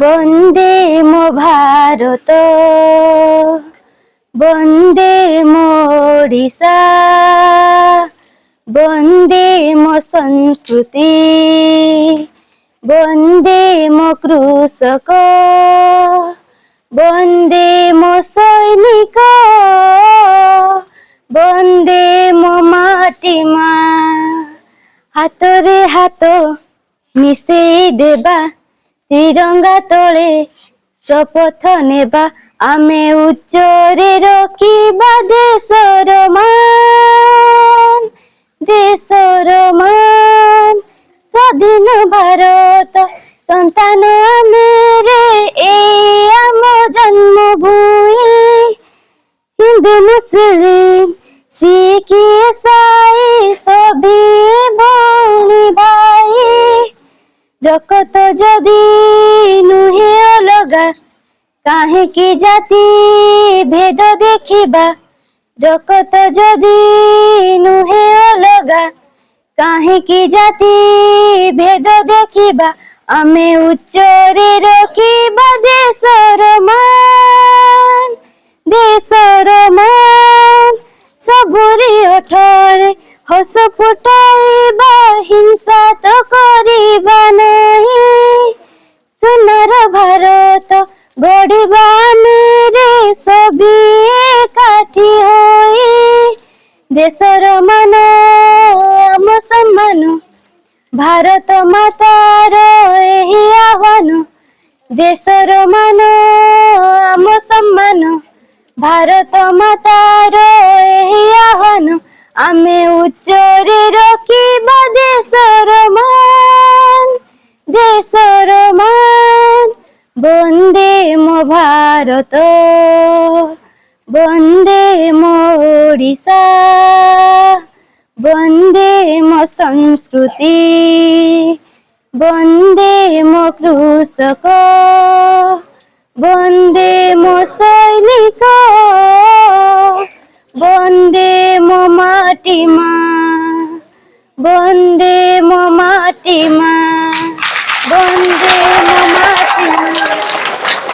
বন্দে মো ভারত, বন্দে মো ওড়িশা, বন্দে মো সংস্কৃতি, বন্দে মো কৃষক, বন্দে মো সৈনিক, বন্দে মো মাটি মা। হাতরে হাত মিশেଇ দেবা, তিরঙ্গা তଳେ শপথ নেবা, ଆମେ ଉଚ୍ଚରେ ରଖିବା ଦେଶର ମାନ, ଦେଶର ମାନ। ସ୍ୱାଧୀନ ଭାରତ ସନ୍ତାନ ଆମେ ରେ, ଏଇ ଆମ ଜନ୍ମଭୂମି। ହିନ୍ଦୁ ମୁସଲିମ ଶିଖ ଇସାଇ ସଭି ଭଉଣୀ ଭାଇ, ରକତ ଯଦି ନୁହେଁ ଅଲଗା, କାହିଁକି ଜାତି ଭେଦ ଦେଖିବା। ରକତ ଯଦି ନୁହେଁ ଅଲଗା, କାହିଁକି ଜାତି ଭେଦ ଦେଖିବା। ଆମେ ଉଚ୍ଚରେ ରଖିବା ଦେଶର ମାନ, ଦେଶର ମାନ। ସବୁରି ଓଠରେ ହସ ଫୁଟାଇବା, ହିଂସା ତ କରିବା ନାହିଁ। সোনার ভারত গড়িবা ଆମେ রে, সবি একাঠি হই। দেশর মান ଆମ সম্মান, ଭାରତ ମାତାର ଏହି ଆହ୍ୱାନ। ଦେଶର ମାନ ଆମ ସମ୍ମାନ, ଭାରତ ମାତାର ଏହି ଆହ୍ୱାନ। ଆମେ ଉଚ୍ଚରେ ରଖିବା ଦେଶର ମାନ, ଦେଶର ମାନ। বন্দে মো ভারত, বন্দে মো ওড়িশা, বন্দে মো সংস্কৃতি, বন্দে মো কৃষক, বন্দে মো সৈনিক, বন্দে মো মাটি মা, বন্দে মো মাটি মা।